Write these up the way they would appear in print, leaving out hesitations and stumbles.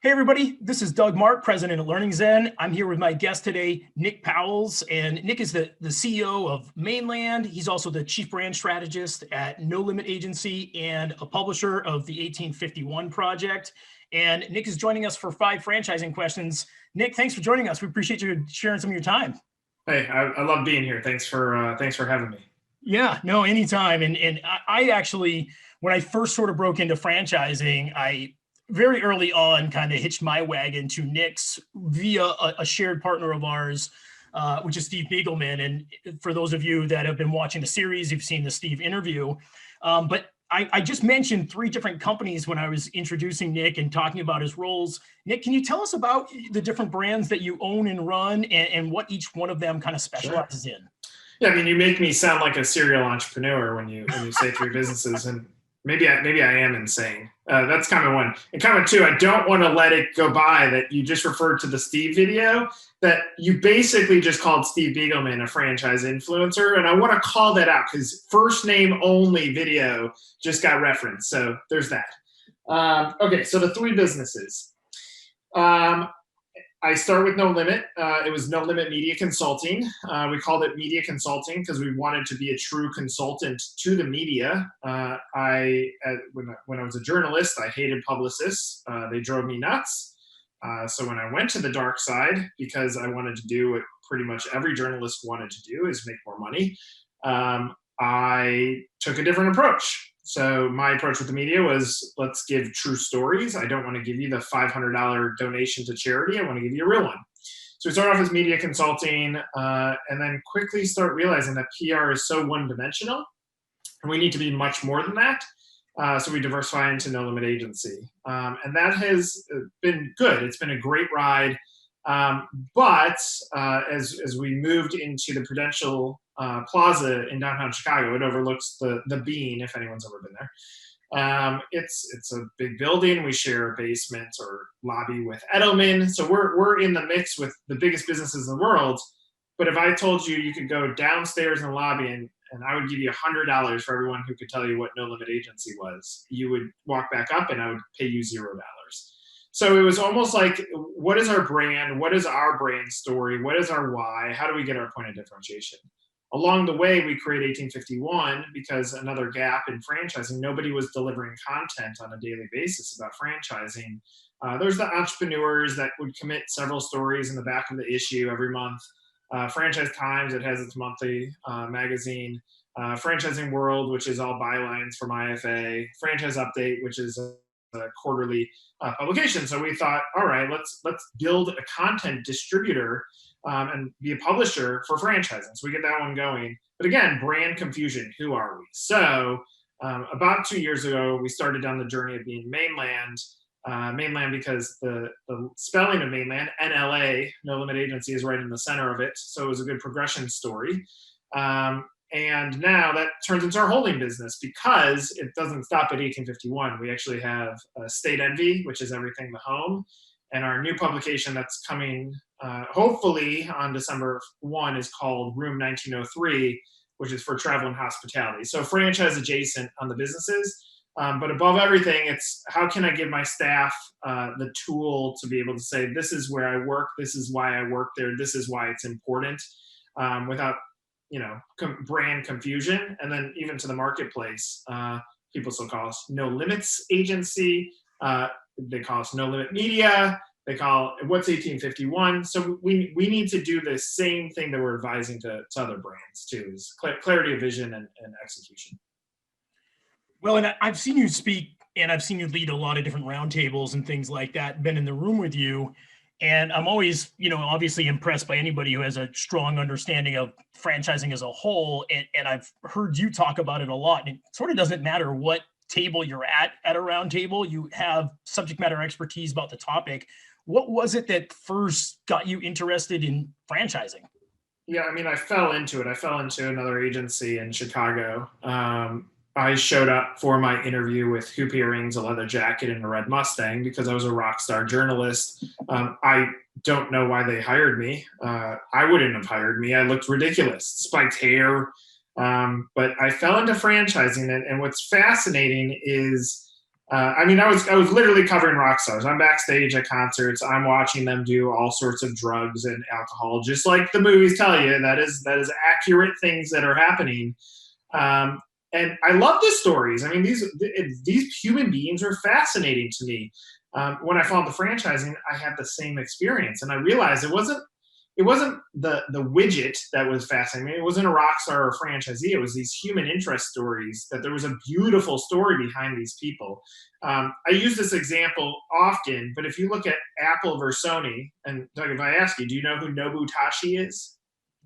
Hey everybody, this is Doug Mark, president of Learning Zen. I'm here with my guest today, Nick Powills, and Nick is the CEO of Mainland. He's also the chief brand strategist at No Limit Agency and a publisher of the 1851 Project. And Nick is joining us for 5 franchising questions. Nick, thanks for joining us. We appreciate you sharing some of your time. Hey, I love being here. Thanks for having me. Yeah, no, anytime. And I actually, when I first sort of broke into franchising, I very early on kind of hitched my wagon to Nick's via a shared partner of ours, which is Steve Biegelman. And for those of you that have been watching the series, you've seen the Steve interview. But I just mentioned 3 different companies when I was introducing Nick and talking about his roles. Nick, can you tell us about the different brands that you own and run and what each one of them kind of specializes in? Yeah, I mean, you make me sound like a serial entrepreneur when you say 3 businesses, and maybe I am insane. That's comment 1. And comment 2, I don't want to let it go by that you just referred to the Steve video, that you basically just called Steve Biegelman a franchise influencer, and I want to call that out because first name only video just got referenced. So there's that. Okay, so the 3 businesses. I start with No Limit. It was No Limit Media Consulting. We called it Media Consulting because we wanted to be a true consultant to the media. When I was a journalist, I hated publicists. They drove me nuts. So when I went to the dark side, because I wanted to do what pretty much every journalist wanted to do, is make more money, I took a different approach. So my approach with the media was, let's give true stories. I don't want to give you the $500 donation to charity. I want to give you a real one. So we started off as media consulting and then quickly start realizing that PR is so one-dimensional and we need to be much more than that. So we diversify into No Limit Agency. And that has been good. It's been a great ride. But as we moved into the Prudential Plaza in downtown Chicago, it overlooks the Bean, if anyone's ever been there. It's a big building. We share a basement or lobby with Edelman. So we're in the mix with the biggest businesses in the world. But if I told you could go downstairs in the lobby and I would give you $100 for everyone who could tell you what No Limit Agency was, you would walk back up and I would pay you $0. So it was almost like, what is our brand? What is our brand story? What is our why? How do we get our point of differentiation? Along the way, we created 1851 because another gap in franchising, nobody was delivering content on a daily basis about franchising. There's the entrepreneurs that would commit several stories in the back of the issue every month. Franchise Times, it has its monthly magazine. Franchising World, which is all bylines from IFA. Franchise Update, which is a quarterly publication. So we thought, all right, let's build a content distributor and be a publisher for franchising. So we get that one going. But again, brand confusion. Who are we? So about 2 years ago, we started down the journey of being Mainland. Mainland because the spelling of Mainland, NLA, No Limit Agency, is right in the center of it. So it was a good progression story. And now that turns into our holding business because it doesn't stop at 1851. We actually have State Envy, which is everything the home. And our new publication that's coming hopefully on December 1 is called Room 1903, which is for travel and hospitality. So franchise adjacent on the businesses. But above everything, it's how can I give my staff the tool to be able to say, this is where I work, this is why I work there, this is why it's important, without brand confusion. And then even to the marketplace, people still call us No Limits Agency. They call us No Limit Media. They call what's 1851. So we need to do the same thing that we're advising to other brands too, is clarity of vision and execution. Well, and I've seen you speak and I've seen you lead a lot of different roundtables and things like that, been in the room with you. And I'm always, obviously impressed by anybody who has a strong understanding of franchising as a whole. And I've heard you talk about it a lot. And it sort of doesn't matter what table you're at a round table, you have subject matter expertise about the topic. What was it that first got you interested in franchising? Yeah, I mean, I fell into it. I fell into another agency in Chicago. I showed up for my interview with hoop earrings, a leather jacket, and a red Mustang because I was a rock star journalist. I don't know why they hired me. I wouldn't have hired me. I looked ridiculous, spiked hair. But I fell into franchising. And what's fascinating is I mean, I was literally covering rock stars. I'm backstage at concerts. I'm watching them do all sorts of drugs and alcohol, just like the movies tell you. That is accurate things that are happening. Um, and I love the stories. I mean, these human beings are fascinating to me. When I found the franchising, I had the same experience, and I realized it wasn't the widget that was fascinating. It wasn't a rock star or a franchisee. It was these human interest stories. That there was a beautiful story behind these people. I use this example often, but if you look at Apple versus Sony, and Doug, if I ask you, do you know who Nobutashi is?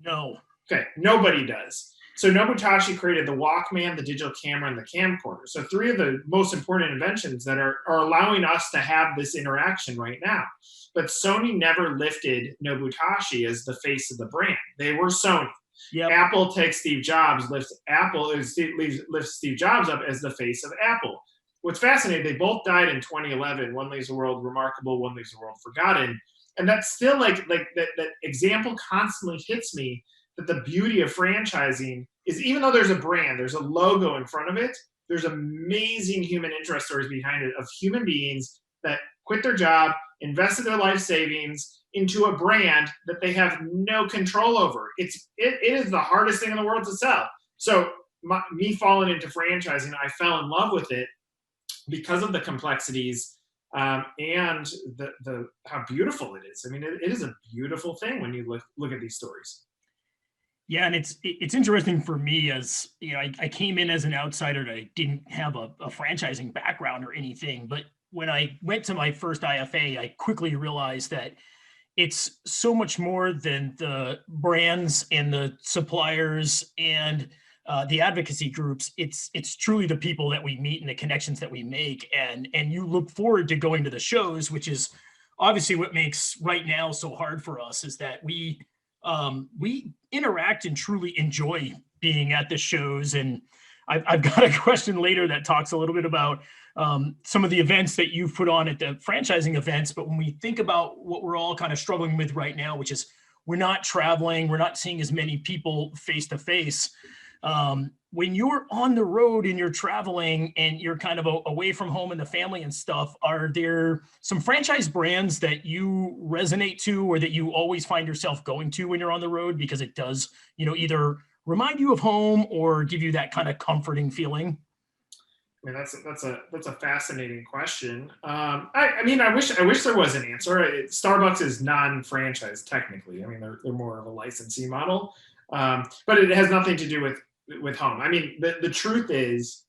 No. Okay, nobody does. So Nobutashi created the Walkman, the digital camera, and the camcorder. So three of the most important inventions that are allowing us to have this interaction right now. But Sony never lifted Nobutashi as the face of the brand. They were Sony. Yep. Apple takes Steve Jobs, lifts Steve Jobs up as the face of Apple. What's fascinating, they both died in 2011. One leaves the world remarkable, one leaves the world forgotten. And that's still like that example constantly hits me, that the beauty of franchising is, even though there's a brand, there's a logo in front of it, there's amazing human interest stories behind it of human beings that quit their job, invested their life savings into a brand that they have no control over. It is the hardest thing in the world to sell. So me falling into franchising, I fell in love with it because of the complexities, and the how beautiful it is. I mean, it is a beautiful thing when you look at these stories. Yeah, and it's interesting for me, as you know, I came in as an outsider and I didn't have a franchising background or anything. But when I went to my first IFA, I quickly realized that it's so much more than the brands and the suppliers and the advocacy groups. It's truly the people that we meet and the connections that we make, and you look forward to going to the shows, which is obviously what makes right now so hard for us, is that we interact and truly enjoy being at the shows. And I've got a question later that talks a little bit about some of the events that you've put on at the franchising events. But when we think about what we're all kind of struggling with right now, which is we're not traveling, we're not seeing as many people face to face. When you're on the road and you're traveling and you're kind of away from home and the family and stuff, are there some franchise brands that you resonate to, or that you always find yourself going to when you're on the road, because it does, either remind you of home or give you that kind of comforting feeling? I mean, that's a fascinating question. I mean, I wish there was an answer. Starbucks is non-franchise technically. I mean, they're more of a licensee model, but it has nothing to do with home. I mean, the truth is,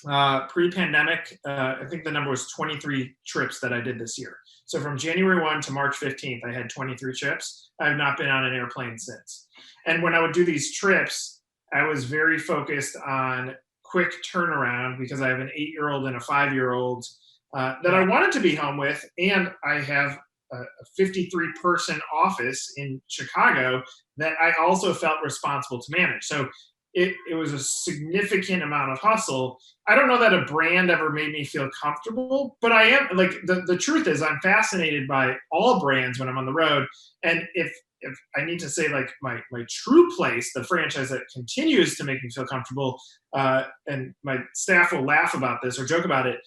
pre-pandemic, I think the number was 23 trips that I did this year. So from January 1 to March 15th, I had 23 trips. I have not been on an airplane since. And when I would do these trips, I was very focused on quick turnaround, because I have an 8-year-old and a 5-year-old that I wanted to be home with. And I have a 53-person office in Chicago that I also felt responsible to manage. So it was a significant amount of hustle. I don't know that a brand ever made me feel comfortable, but I am, like, the truth is, I'm fascinated by all brands when I'm on the road. And if I need to say, like, my true place, the franchise that continues to make me feel comfortable, and my staff will laugh about this or joke about it.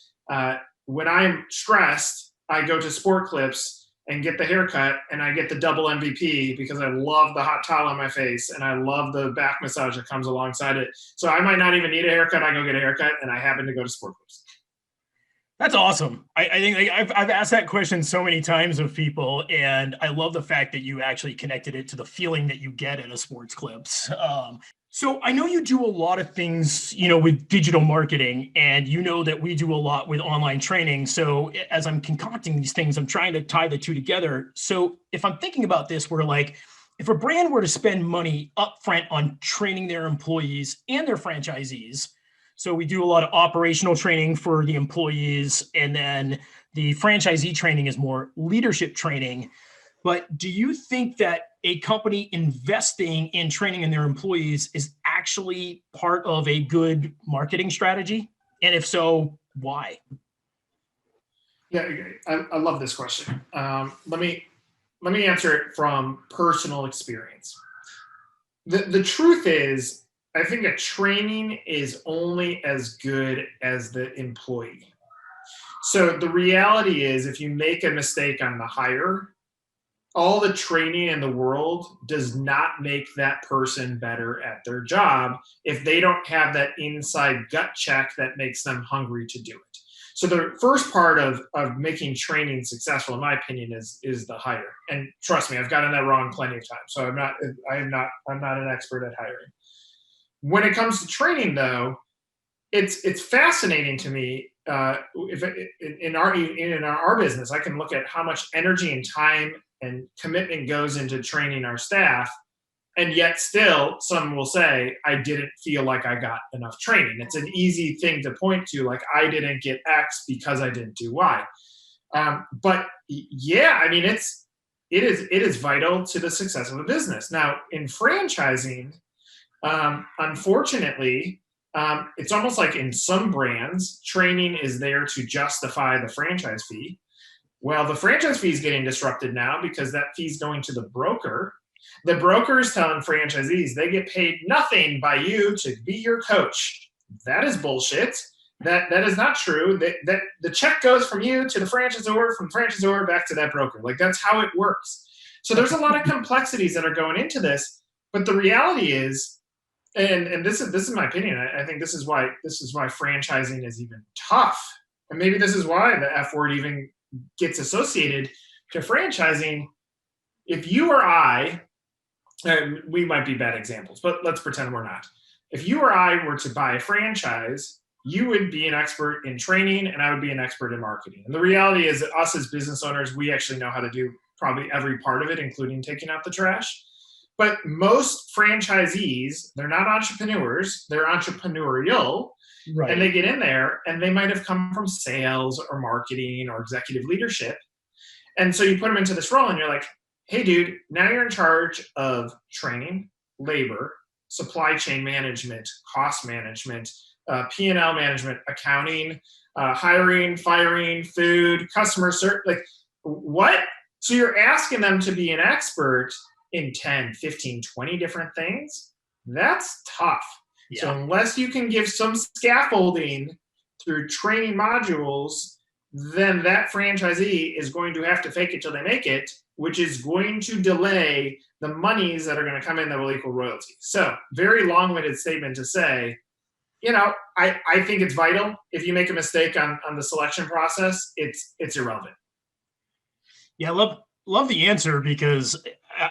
When I'm stressed, I go to Sport Clips and get the haircut, and I get the double MVP because I love the hot towel on my face and I love the back massage that comes alongside it. So I might not even need a haircut. I go get a haircut, and I happen to go to Sport Clips. That's awesome. I think, like, I've asked that question so many times of people, and I love the fact that you actually connected it to the feeling that you get at a Sports Clips. So I know you do a lot of things, with digital marketing, and that we do a lot with online training. So as I'm concocting these things, I'm trying to tie the two together. So if I'm thinking about this, where, like, if a brand were to spend money upfront on training their employees and their franchisees, so we do a lot of operational training for the employees, and then the franchisee training is more leadership training. But do you think that a company investing in training in their employees is actually part of a good marketing strategy? And if so, why? Yeah, I love this question. Let me answer it from personal experience. The truth is, I think a training is only as good as the employee. So the reality is, if you make a mistake on the hire, all the training in the world does not make that person better at their job if they don't have that inside gut check that makes them hungry to do it. So the first part of making training successful, in my opinion, is the hire. And trust me, I've gotten that wrong plenty of times. So I'm not an expert at hiring. When it comes to training, though, it's fascinating to me. If in our business, I can look at how much energy and time and commitment goes into training our staff, and yet still some will say, I didn't feel like I got enough training. It's an easy thing to point to, like, I didn't get X because I didn't do Y. But yeah, I mean, it is vital to the success of a business. Now, in franchising, unfortunately, it's almost like in some brands, training is there to justify the franchise fee. Well, the franchise fee is getting disrupted now because that fee is going to the broker. The broker is telling franchisees they get paid nothing by you to be your coach. That is bullshit. That is not true. That the check goes from you to the franchisor, from franchisor back to that broker. Like, that's how it works. So there's a lot of complexities that are going into this. But the reality is, and this is my opinion, I think this is why franchising is even tough. And maybe this is why the F word even gets associated to franchising. If you or I, we might be bad examples, but let's pretend we're not. If you or I were to buy a franchise, you would be an expert in training and I would be an expert in marketing. And the reality is that us as business owners, we actually know how to do probably every part of it, including taking out the trash. But most franchisees, they're not entrepreneurs, they're entrepreneurial. Right. And they get in there and they might have come from sales or marketing or executive leadership. And so you put them into this role and you're like, hey, dude, now you're in charge of training, labor, supply chain management, cost management, P&L management, accounting, hiring, firing, food, customer service. Like, what? So you're asking them to be an expert in 10, 15, 20 different things. That's tough. Yeah. So unless you can give some scaffolding through training modules, then that franchisee is going to have to fake it till they make it, which is going to delay the monies that are going to come in that will equal royalty. So very long-winded statement to say, I think it's vital. If you make a mistake on the selection process, it's irrelevant. Yeah, I love the answer, because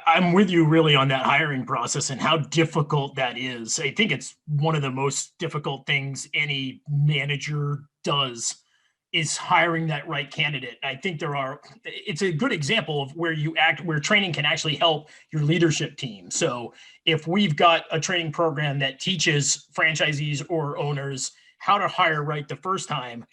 I'm with you really on that hiring process and how difficult that is. I think it's one of the most difficult things any manager does is hiring that right candidate. I think it's a good example of where training can actually help your leadership team. So if we've got a training program that teaches franchisees or owners how to hire right the first time,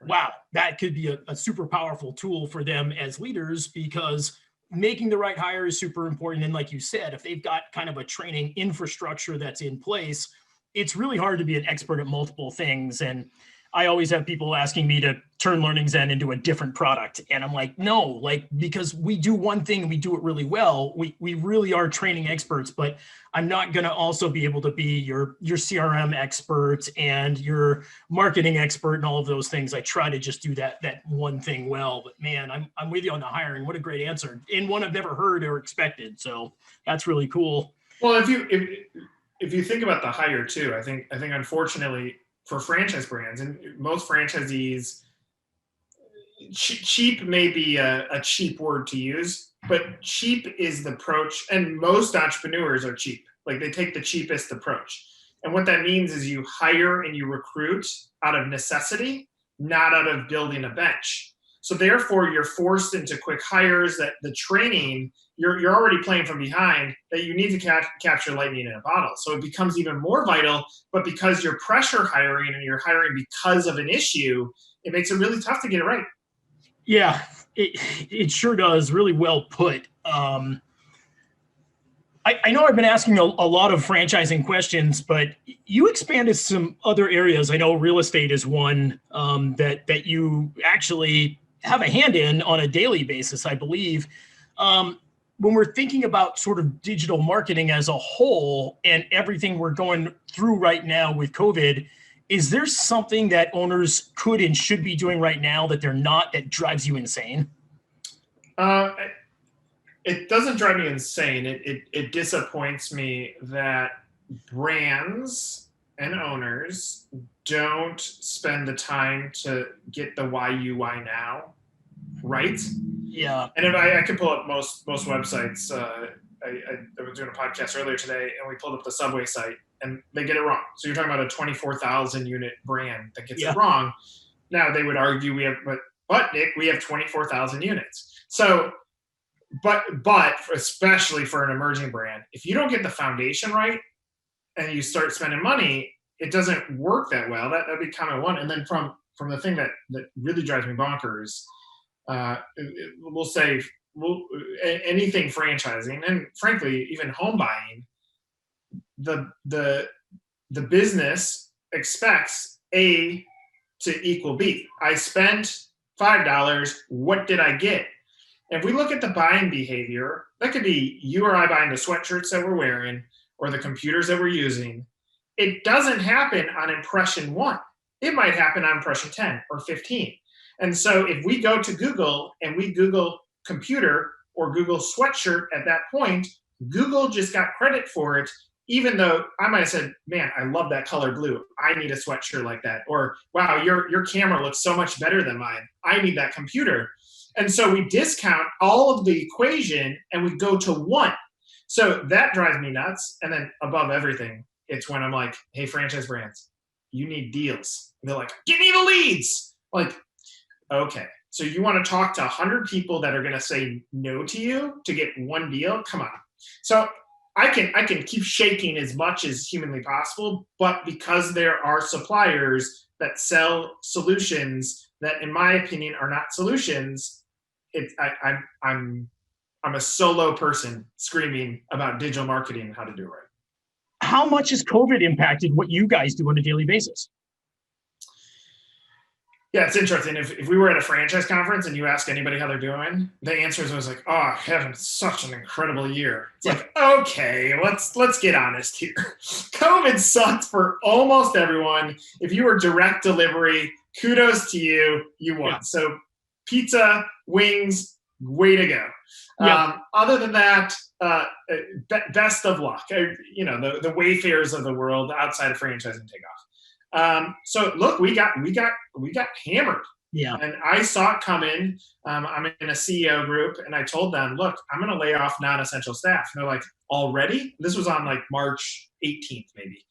wow, that could be a super powerful tool for them as leaders, because making the right hire is super important. And like you said, if they've got kind of a training infrastructure that's in place, it's really hard to be an expert at multiple things. And I always have people asking me to turn Learning Zen into a different product. And I'm like, no, because we do one thing and we do it really well. We really are training experts, but I'm not going to also be able to be your CRM expert and your marketing expert and all of those things. I try to just do that one thing well. But man, I'm with you on the hiring. What a great answer, and one I've never heard or expected. So that's really cool. Well, if you think about the hire too, I think unfortunately for franchise brands and most franchisees, cheap may be a cheap word to use, but cheap is the approach. And most entrepreneurs are cheap. Like, they take the cheapest approach. And what that means is you hire and you recruit out of necessity, not out of building a bench. So therefore, you're forced into quick hires that the training, you're already playing from behind, that you need to capture lightning in a bottle. So it becomes even more vital, but because you're pressure hiring and you're hiring because of an issue, it makes it really tough to get it right. Yeah, it sure does. Really well put. I know I've been asking a lot of franchising questions, but you expanded some other areas. I know real estate is one that you actually have a hand in on a daily basis, I believe. When we're thinking about sort of digital marketing as a whole and everything we're going through right now with COVID, Is there something that owners could and should be doing right now that they're not, that drives you insane? Uh, it doesn't drive me insane. It disappoints me that brands and owners don't spend the time to get the why you, why now right. Yeah. And if I could pull up most websites. I was doing a podcast earlier today, and we pulled up the Subway site, and they get it wrong. So you're talking about a 24,000 unit brand that gets Yeah. it wrong. Now they would argue we have, but Nick, we have 24,000 units. So, but especially for an emerging brand, if you don't get the foundation right and you start spending money, it doesn't work that well. That'd be kind of one. And then from the thing that really drives me bonkers, we'll say anything franchising, and frankly even home buying, the business expects A to equal B. I spent $5. What did I get? If we look at the buying behavior, that could be you or I buying the sweatshirts that we're wearing or the computers that we're using. It doesn't happen on impression 1. It might happen on impression 10 or 15. And so if we go to Google and we Google computer or Google sweatshirt at that point, Google just got credit for it, even though I might have said, man, I love that color blue. I need a sweatshirt like that. Or, wow, your camera looks so much better than mine. I need that computer. And so we discount all of the equation and we go to 1. So that drives me nuts. And then above everything, it's when I'm like, hey, franchise brands, you need deals. And they're like, give me the leads. Like, okay, so you want to talk to 100 people that are going to say no to you to get 1 deal? Come on. So I can keep shaking as much as humanly possible, but because there are suppliers that sell solutions that, in my opinion, are not solutions, I'm a solo person screaming about digital marketing and how to do it right. How much has COVID impacted what you guys do on a daily basis? Yeah, it's interesting. If we were at a franchise conference and you ask anybody how they're doing, the answer is always like, "Oh, having such an incredible year." It's like, okay, let's get honest here. COVID sucked for almost everyone. If you were direct delivery, kudos to you. You won. Yeah. So pizza, wings, way to go. Yeah. Other than that, best of luck. The Wayfarers of the world outside of franchising take off. So look, we got hammered. Yeah. And I saw it coming. I'm in a CEO group and I told them, look, I'm going to lay off non-essential staff. And they're like, already? This was on like March 18th, maybe.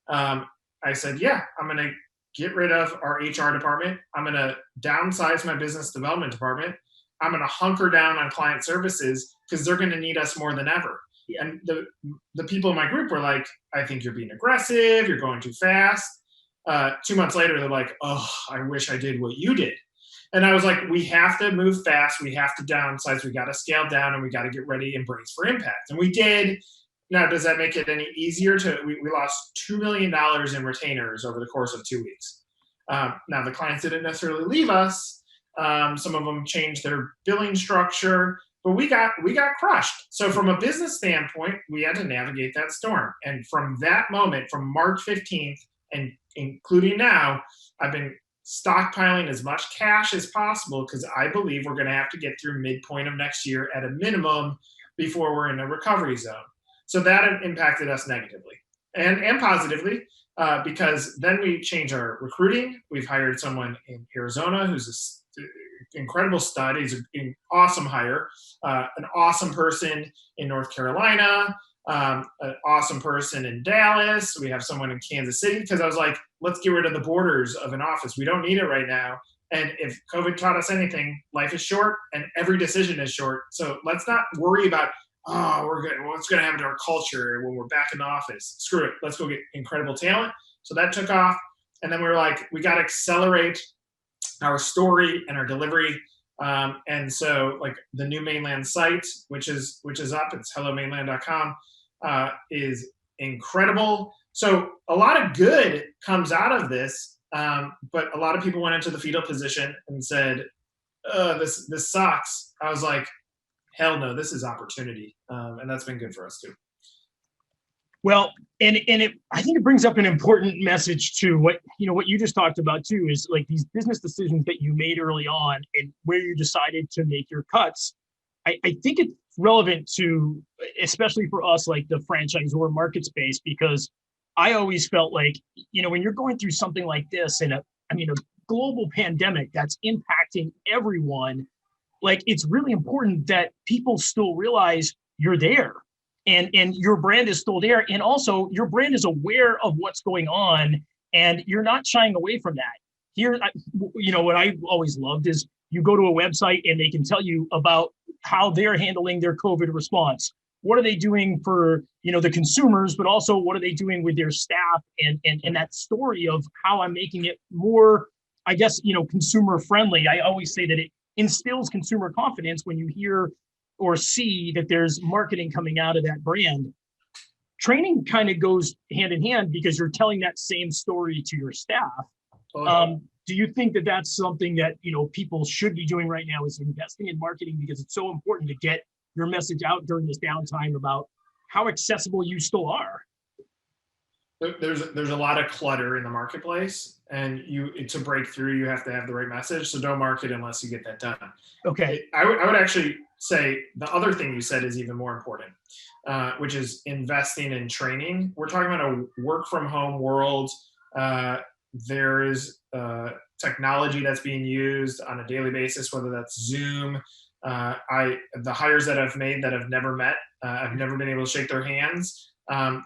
I said, yeah, I'm going to get rid of our HR department. I'm going to downsize my business development department. I'm going to hunker down on client services because they're going to need us more than ever. Yeah. And the people in my group were like, I think you're being aggressive. You're going too fast. 2 months later, they're like, oh, I wish I did what you did. And I was like, we have to move fast. We have to downsize. We got to scale down and we got to get ready and brace for impact. And we did. Now, does that make it any easier we lost $2 million in retainers over the course of 2 weeks. Now, the clients didn't necessarily leave us. Some of them changed their billing structure, but we got crushed. So from a business standpoint, we had to navigate that storm. And from that moment, from March 15th, and including now, I've been stockpiling as much cash as possible because I believe we're going to have to get through midpoint of next year at a minimum before we're in a recovery zone. So that impacted us negatively and positively because then we changed our recruiting. We've hired someone in Arizona who's an incredible stud. He's an awesome hire, an awesome person in North Carolina. An awesome person in Dallas. We have someone in Kansas City because I was like, let's get rid of the borders of an office. We don't need it right now. And if COVID taught us anything, life is short and every decision is short. So let's not worry about, what's going to happen to our culture when we're back in the office. Screw it. Let's go get incredible talent. So that took off. And then we were like, we got to accelerate our story and our delivery. And so like the new mainland site, which is up, it's hellomainland.com. Is incredible. So a lot of good comes out of this, but a lot of people went into the fetal position and said, this sucks. I was like, hell no, this is opportunity. And that's been good for us too. Well, I think it brings up an important message to what you just talked about too, is like these business decisions that you made early on and where you decided to make your cuts. I think it's relevant to, especially for us, like the franchisor market space, because I always felt like, when you're going through something like this and a global pandemic that's impacting everyone, like it's really important that people still realize you're there and your brand is still there. And also your brand is aware of what's going on and you're not shying away from that. Here, what I always loved is you go to a website and they can tell you about how they're handling their COVID response. What are they doing for, the consumers, but also what are they doing with their staff and that story of how I'm making it more, I guess, consumer friendly. I always say that it instills consumer confidence when you hear or see that there's marketing coming out of that brand. Training kind of goes hand in hand because you're telling that same story to your staff. Do you think that that's something that, people should be doing right now, is investing in marketing, because it's so important to get your message out during this downtime about how accessible you still are? There's a lot of clutter in the marketplace, and to break through, you have to have the right message. So don't market unless you get that done. Okay. I would actually say the other thing you said is even more important, which is investing in training. We're talking about a work from home world. There is technology that's being used on a daily basis, whether that's Zoom. The hires that I've made that I've never met, I've never been able to shake their hands.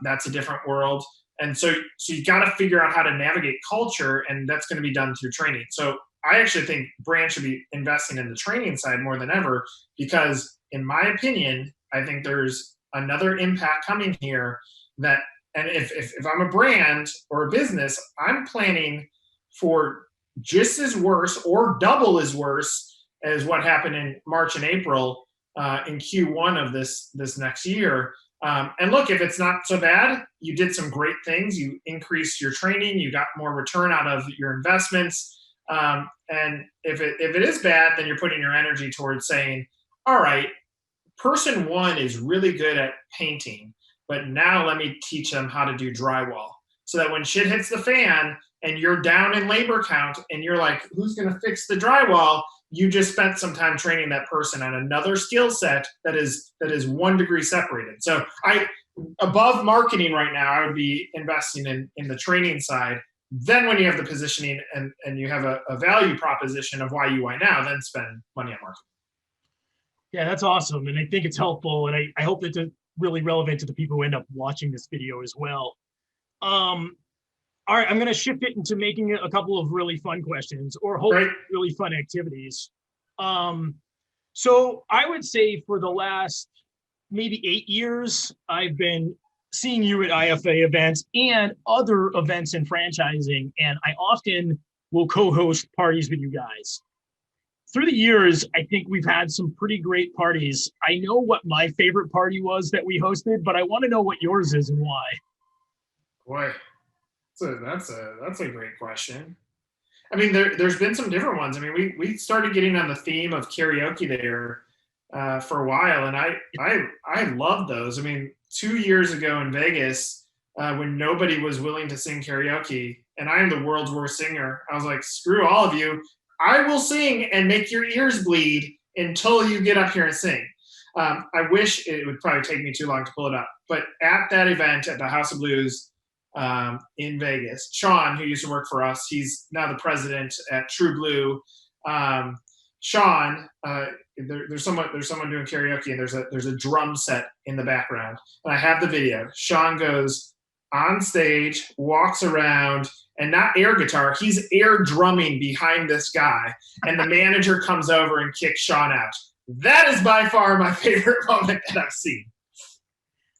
That's a different world. And so you got to figure out how to navigate culture, and that's going to be done through training. So I actually think brands should be investing in the training side more than ever, because in my opinion, I think there's another impact coming here that, and if I'm a brand or a business, I'm planning for just as worse or double as worse as what happened in March and April in Q1 of this next year. And look, if it's not so bad, you did some great things. You increased your training. You got more return out of your investments. And if it is bad, then you're putting your energy towards saying, all right, person one is really good at painting, but now let me teach them how to do drywall. So that when shit hits the fan and you're down in labor count and you're like, who's going to fix the drywall? You just spent some time training that person on another skill set that is 1 degree separated. So above marketing right now, I would be investing in the training side. Then when you have the positioning and you have a value proposition of why you, why now, then spend money on marketing. Yeah, that's awesome. And I think it's helpful. And I hope it's really relevant to the people who end up watching this video as well. All right, I'm going to shift it into making a couple of really fun questions, or hopefully really fun activities. So I would say for the last maybe 8 years, I've been seeing you at IFA events and other events in franchising, and I often will co-host parties with you guys. Through the years, I think we've had some pretty great parties. I know what my favorite party was that we hosted, but I want to know what yours is and why. Boy. That's a great question. I mean, there's been some different ones. I mean, we started getting on the theme of karaoke there for a while, and I love those. I mean, 2 years ago in Vegas, when nobody was willing to sing karaoke, and I am the world's worst singer, I was like, screw all of you. I will sing and make your ears bleed until you get up here and sing. I wish it would probably take me too long to pull it up, but at that event at the House of Blues, in Vegas, Sean, who used to work for us, he's now the president at True Blue. Sean, there's someone doing karaoke, and there's a drum set in the background, and I have the video. Sean goes on stage, walks around, and not air guitar, he's air drumming behind this guy, and the manager comes over and kicks Sean out. That is by far my favorite moment that I've seen.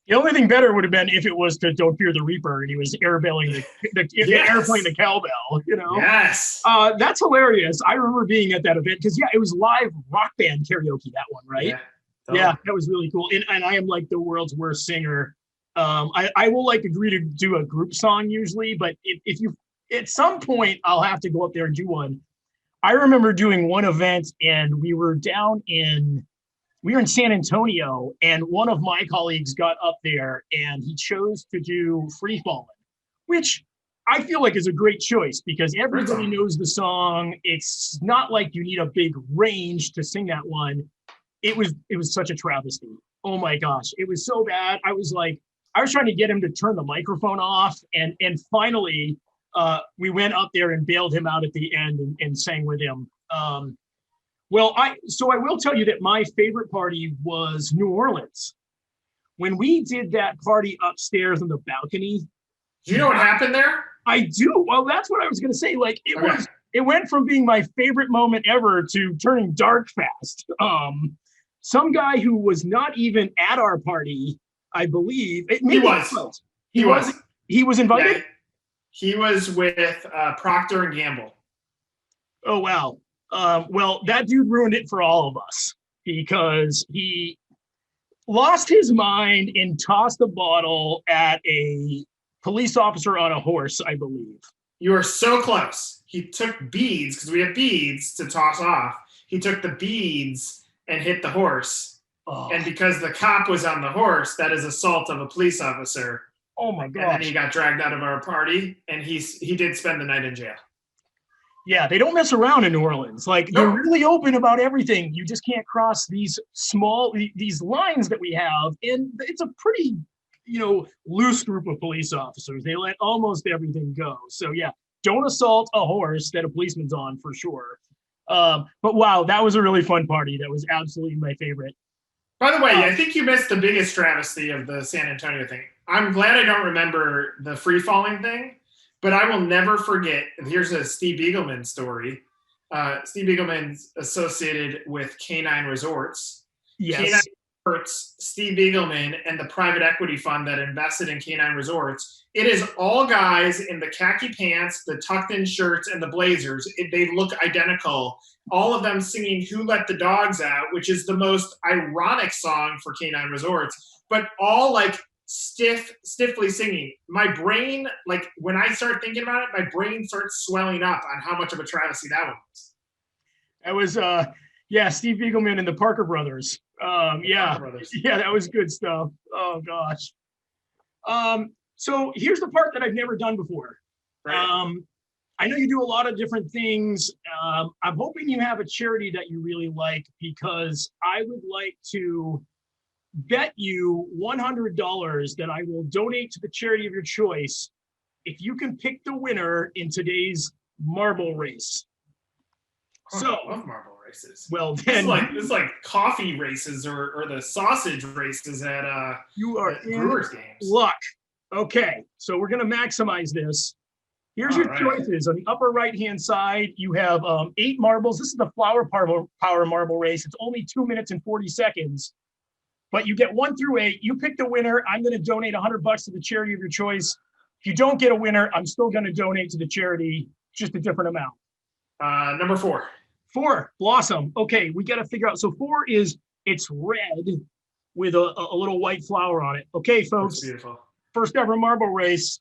The only thing better would have been if it was to Don't Fear the Reaper and he was airbelling airplane the cowbell, Yes. That's hilarious. I remember being at that event because, it was live rock band karaoke, that one, right? Yeah, totally. Yeah, that was really cool. And I am like the world's worst singer. I will agree to do a group song usually, but if you, at some point, I'll have to go up there and do one. I remember doing one event and we were down in we were in San Antonio, and one of my colleagues got up there and he chose to do Free Fallin', which I feel like is a great choice because everybody knows the song. It's not like you need a big range to sing that one. It was such a travesty. Oh my gosh, it was so bad. I was trying to get him to turn the microphone off, and finally we went up there and bailed him out at the end and sang with him. Well, I will tell you that my favorite party was New Orleans. When we did that party upstairs on the balcony. Do you know what happened there? I do. Well, that's what I was going to say. Like it went from being my favorite moment ever to turning dark fast. Some guy who was not even at our party, I believe. He was. He was invited? Yeah, he was with Procter and Gamble. Oh, wow. Well, that dude ruined it for all of us because he lost his mind and tossed a bottle at a police officer on a horse, I believe. You were so close. He took beads, because we have beads to toss off. He took the beads and hit the horse. Oh. And because the cop was on the horse, that is assault of a police officer. Oh my God. And then he got dragged out of our party, and he did spend the night in jail. Yeah, they don't mess around in New Orleans. Like, they're really open about everything. You just can't cross these lines that we have. And it's a pretty, loose group of police officers. They let almost everything go. So yeah, don't assault a horse that a policeman's on for sure. But wow, that was a really fun party. That was absolutely my favorite. By the way, I think you missed the biggest travesty of the San Antonio thing. I'm glad I don't remember the free falling thing, but I will never forget. Here's a Steve Eagleman story. Steve Eagleman's associated with Canine Resorts. Yes. Canine Resorts, Steve Eagleman, and the private equity fund that invested in Canine Resorts. It is all guys in the khaki pants, the tucked-in shirts, and the blazers. They look identical. All of them singing "Who Let the Dogs Out," which is the most ironic song for Canine Resorts, but all like stiffly singing. My brain, like when I start thinking about it, my brain starts swelling up on how much of a travesty that was. That was, Steve Eagleman and the Parker Brothers. Yeah, that was good stuff. Oh gosh. So here's the part that I've never done before. Right. I know you do a lot of different things. I'm hoping you have a charity that you really like, because I would like to bet you $100 that I will donate to the charity of your choice if you can pick the winner in today's marble race. I love marble races. Well, then it's like coffee races or the sausage races at you are at Brewers games. Luck. Okay, so we're going to maximize this. Here's your choices. On the upper right-hand side, you have 8 marbles. This is the Flower Power Marble Race. It's only 2 minutes and 40 seconds. But you get 1 through 8. You pick the winner. I'm going to donate $100 to the charity of your choice. If you don't get a winner, I'm still going to donate to the charity, just a different amount. Number 4. 4, Blossom. Okay, we got to figure out. So 4 it's red with a little white flower on it. Okay, folks. That's beautiful. First ever marble race.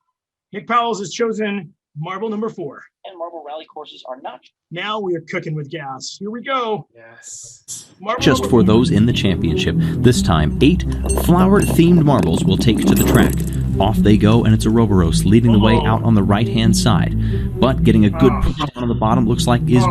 Nick Powills has chosen marble number 4. And marble rally courses are not. Now we are cooking with gas. Here we go. Yes. Marble just for those in the championship. This time, 8 flower-themed marbles will take to the track. Off they go, and it's Ouroboros leading the way out on the right-hand side. But getting a good push down on the bottom looks like is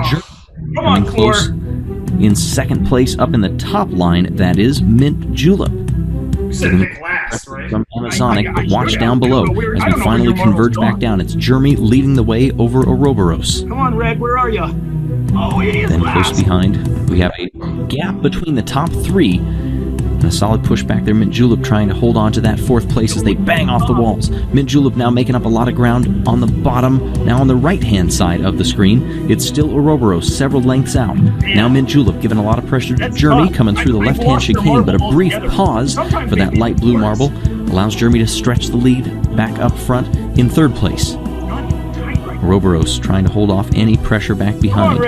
coming close. In second place, up in the top line, that is Mint Julep. You said pick last, right? From Amazonic, but watch down below as we finally converge back down. It's Jeremy leading the way over Ouroboros. Come on, Red, where are you? Oh, it is then last. Close behind, we have a gap between the top 3. And a solid push back there. Mint Julep trying to hold on to that 4th place as they bang off the walls. Mint Julep now making up a lot of ground on the bottom. Now on the right-hand side of the screen, it's still Ouroboros several lengths out. Now Mint Julep giving a lot of pressure to Jeremy, coming through the left-hand chicane, but a brief pause for that light blue marble allows Jeremy to stretch the lead back up front in 3rd place. Ouroboros trying to hold off any pressure back behind.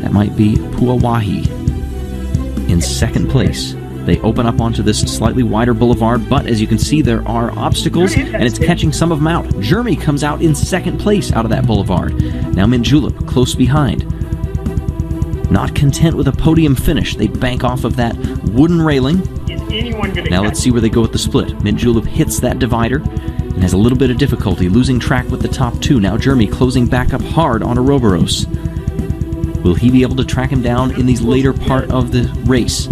That might be Puawahi in 2nd place. They open up onto this slightly wider boulevard, but as you can see, there are obstacles, and it's catching some of them out. Jeremy comes out in 2nd place out of that boulevard. Now Mint Julep close behind. Not content with a podium finish, they bank off of that wooden railing. Is anyone going to Now let's see where they go with the split. Mint Julep hits that divider and has a little bit of difficulty, losing track with the top two. Now Jeremy closing back up hard on Ouroboros. Will he be able to track him down in these later part of the race?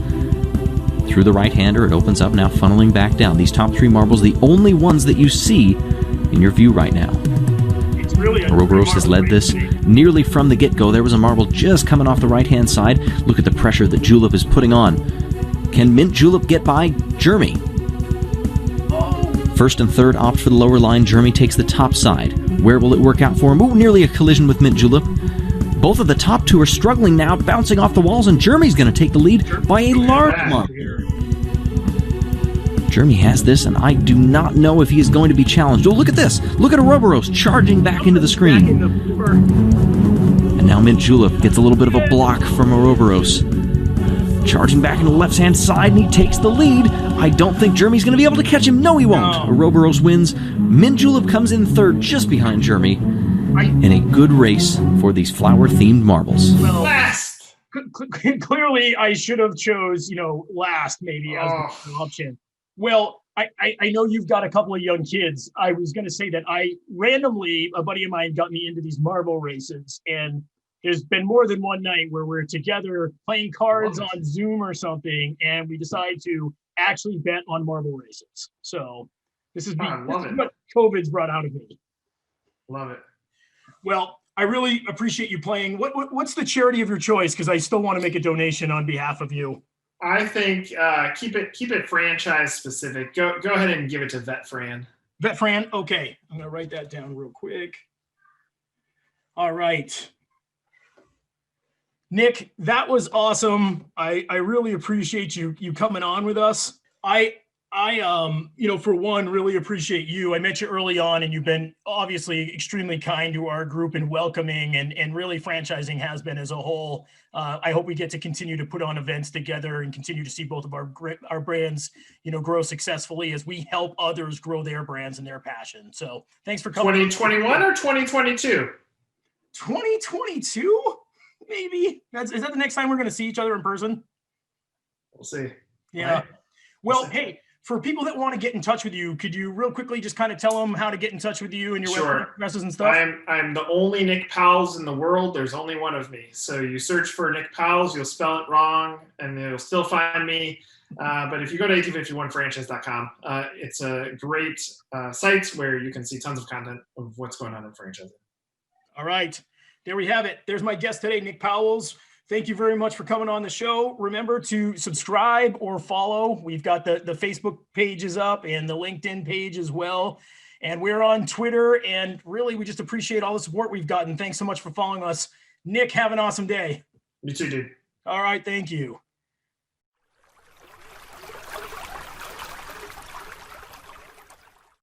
Through the right-hander, it opens up, now funneling back down. These top three marbles, the only ones that you see in your view right now. It's really Ouroboros has led this nearly from the get-go. There was a marble just coming off the right-hand side. Look at the pressure that Julep is putting on. Can Mint Julep get by Jeremy? First and third opt for the lower line. Jeremy takes the top side. Where will it work out for him? Ooh, nearly a collision with Mint Julep. Both of the top two are struggling now, bouncing off the walls, and Jeremy's going to take the lead by a large margin. Jeremy has this, and I do not know if he is going to be challenged. Oh, look at this. Look at Ouroboros charging back into the screen. And now Mint Julep gets a little bit of a block from Ouroboros. Charging back into the left-hand side, and he takes the lead. I don't think Jeremy's going to be able to catch him. No, he won't. Ouroboros wins. Mint Julep comes in third, just behind Jeremy, in a good race for these flower-themed marbles. Well, Last. clearly, I should have chose, last maybe as an option. Well, I know you've got a couple of young kids. I was going to say that a buddy of mine got me into these marble races, and there's been more than one night where we're together playing cards on Zoom or something, and we decide to actually bet on marble races. So this is what COVID's brought out of me. Love it. Well, I really appreciate you playing. What's the charity of your choice? Because I still want to make a donation on behalf of you. I think keep it franchise specific. Go ahead and give it to VetFran. VetFran, okay. I'm gonna write that down real quick. All right. Nick, that was awesome. I really appreciate you coming on with us. I for one, really appreciate you. I met you early on, and you've been obviously extremely kind to our group and welcoming, and really franchising has been as a whole. I hope we get to continue to put on events together and continue to see both of our brands, grow successfully as we help others grow their brands and their passion. So thanks for coming. 2021 or 2022? 2022, maybe. Is that the next time we're going to see each other in person? We'll see. Yeah. Right. Well, hey, for people that want to get in touch with you, could you real quickly just kind of tell them how to get in touch with you and your web addresses and stuff? I'm the only Nick Powills in the world. There's only one of me. So you search for Nick Powills, you'll spell it wrong, and you'll still find me. But if you go to 1851franchise.com, it's a great site where you can see tons of content of what's going on in franchising. All right. There we have it. There's my guest today, Nick Powills. Thank you very much for coming on the show. Remember to subscribe or follow. We've got the Facebook pages up and the LinkedIn page as well. And we're on Twitter. And really, we just appreciate all the support we've gotten. Thanks so much for following us. Nick, have an awesome day. You too, dude. All right. Thank you.